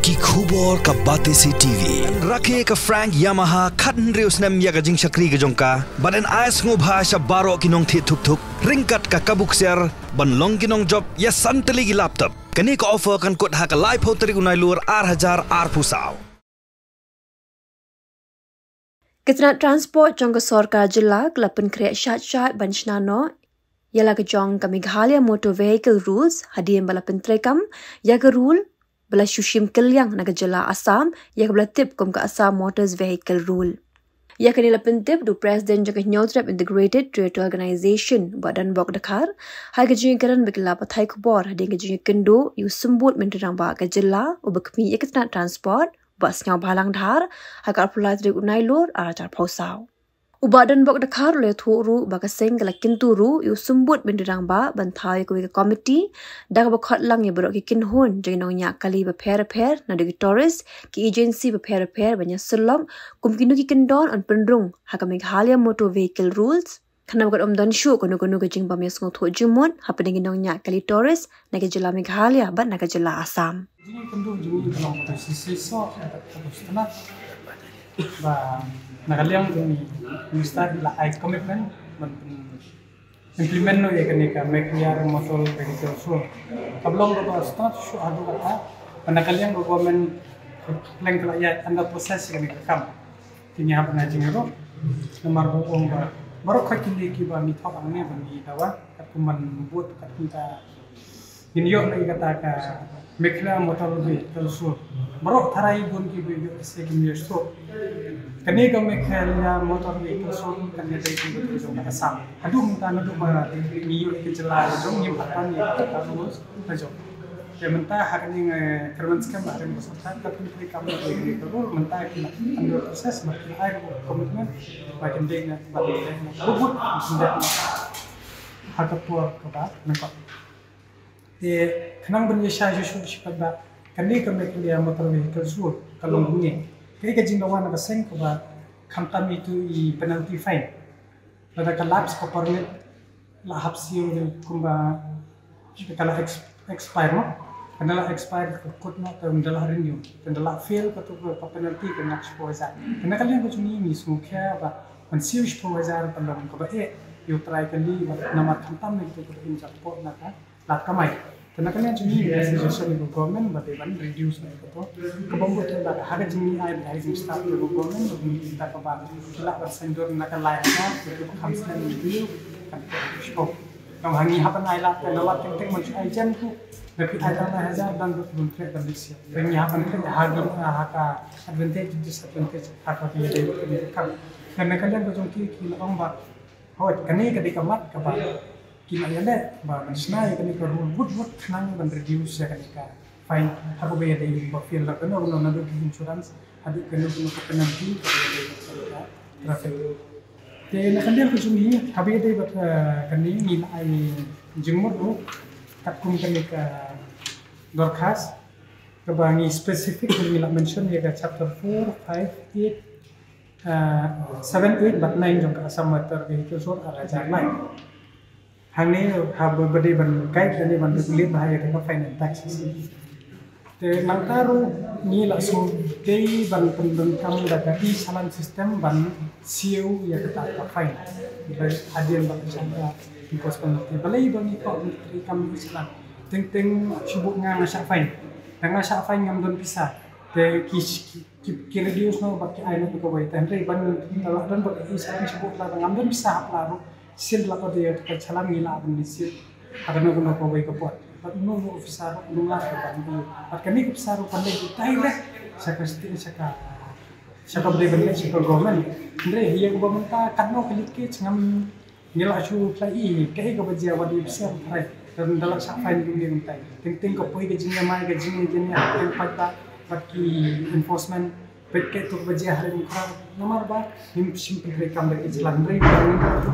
ki khubor ka Batesi TV rakhe ka Frank Yamaha khatn reus nam ya ka jing shakri ka jongka baden ais ngo bhasha baro kinong thi thuk thuk ringkat ka kabuk ser ban long kinong job ya santali gi laptop kani ka offer kan kot ha ka live hotari unai lur 8000 ar pusaw Keterangan transport jangka sorkar jila kelapan kreat syarat banjnano ialah kejong ke Meghalaya Motor Vehicle Rules hadiah bala pentrekam ya ke rule bala shushim kelyang naga jela Assam ya ke bala tip kum ke Assam Motors Vehicle Rule. Ya ke nila pentip du President jangka Nyotrap Integrated Trade Organization badan bok Dakar hai kejong karan bekila pathai kubor hadiah kejong kendo yu sembut menterang ba ke jela ubekmi ya keterangan transport bas ngaw balang dhar hakar pulai trik unai lor arajar pausau. Ubadan bok Dakar le thuru bakaseng kala kinturu yu sumbut bindirang ba banthai ko ke committee dak ba khot lang ye bro ki kinhun jeng nya kali ba pher na de tourist ki agency ba pher banya selom kum kinu ki kendon on pendrung hakam Meghalaya Motor Vehicle Rules khana ba omdan shu kono ke jing ba mes ngo tho jumon hapeng nya kali tourist na ke jela Meghalaya ba na ke jela Assam. Jadi penduduk juga kalau posisi so setengah bah nakaliang ini start la I commitment implement no ya kenika Meghalaya Motor Vehicle so kablong ko start so adu kata nakaliang ko government leng kala ya anda proses kenika kam tinya apa najing ro nomor bong ba baru kakili ki ba mitok angne bani dawa kuman buat katinta inyo lagi kata ka Meghalaya Motor Vehicle so baru tharai bun ki video se ki so kani ka Meghalaya Motor Vehicle so kan ya dai ki so ka sam adu minta nadu ma niyo ki jela so nyim atan ni ka rules ajo ya minta hak ni kerman skam are mo sa ka putri kam ni ko minta ki na under process ma ki ai commitment ma kan dai na ba dai na robot sinda hak po ka ba na ko te khanang ban ye sha shu shipat ba kani ka Meghalaya Motor Vehicle so kalong bungi kaya ka jinggawa na kaseng ko ba kamtam itu I penalty fine pada ka lapse ko permit la hapsiyo kumba kala expire mo kanala expire ko kut no ta ndala renew ndala fail ka to ka penalty ka nak po za kana kala ko chuni mi sumukya ba man siyo po za pa lang ko ba you try ka li na makamtam ni to ko in japo na ka lat kamay karena kalian cumi suggestion dari government bagaimana reduce na ito kabambo ito ba haga jimi ay rising staff dari government lebih kita kabang kila bersendor nakalaya na itu kamsan review kan show yang hangi hapan ay lat na wat ting man ay jan ko tapi ada na hazard dan buntre kondisi yang hapan kan hagi haka advantage disadvantage haka dia dari kan karena kalian ko jong kila ang ba hot kani ketika mat kabang kila yale ba manisna ya kani ko wood nang ban reduce ya kani ka fine hapo be dai ba feel la kana no na do insurance hadu kani ko penalty ko dai traffic te na kandian ko sumi habi dai ba kani ni ai jingmot ro takum kani ka dorkas ka bangi specific ni la mention ya ka chapter 4 5 8 7 8 but 9 jong ka Assam Motor Vehicle so ara jalan hang ni hab bade ban guide dan ban lihat bahaya ka fine and taxes te nang taru ni la so dei ban pendengkam daga I salan system ban siu ya kata ka fine hadian ban jangka impos penalty balai ban ko tri kam salan ting sibuk nga sa fine nga sa fine ngam don pisa te ki reduce no bak ay no ko bay tan re ban dan ba isa sibuk la ngam don pisa laro sil la ko dia ka chalam ni la ban sil ada no ko bay ko pot pat no officer no la ka ban ni pat kani ko officer ko pandai direct sa ka bade ban sa ka government andre hiya ko bamunta kanno kelikit ngam nila chu plai kai ko bajia wadi officer thai dan dalam sa fine ni ntai ting ko poi ga jinga mai ga jinga yang pata bagi enforcement peket tu bajia hari ni nomor ba him simple rekam dari jalan raya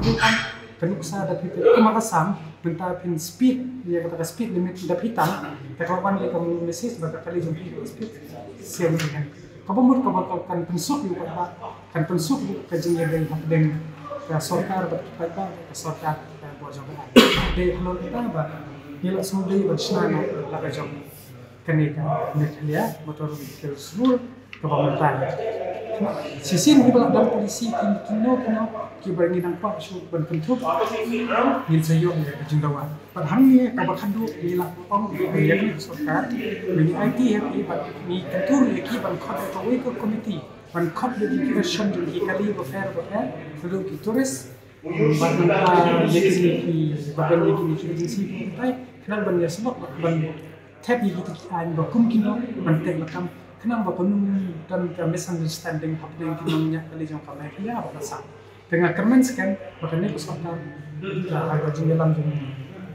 ni kan kanuk sa dapat kumakasam benta pin speed dia kata speed limit dapat hitam teklawan dia kamu message baka kali jumpi speed same dengan kabamur kabakal kan pensuk juga ba kan pensuk ka jinga dari hakdeng ka sorkar ba ka sorkar ka bojogan de kalau kita ba nila sudai ba snana la ka jom kenika Metlia motor vehicle rule kebangunan. Sisi ni belak dalam polisi kino kibarni nampak su ban bentuk ngin sayo ya kejengdawan. Padahal ni kabakandu ila pong ya ni sarkar ni IT ni tentu ya ki ban khot atau ke komiti ban khot de immigration di kali affair lalu ki turis ban yakini ki bagan yakini ki agensi tai kenal ban ya sebab ban tap yi ki an ba kum kino ban tek makam kenapa penung dan misunderstanding happening di dalamnya kali jangka mereka apa pasal dengan kermen scan makanya kesempatan agak jenggelam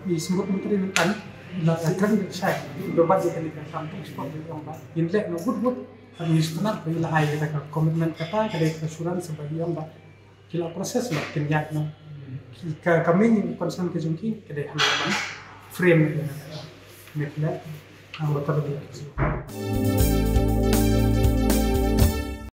di sembut menteri kan akan saya berbat di kali kampung sport di orang inlek no good kami sebenarnya bila air kita komitmen kata kada kesuran sebagai orang kila proses lah kenyak no kami concern ke jungki kada halaman frame ni betul anggota begitu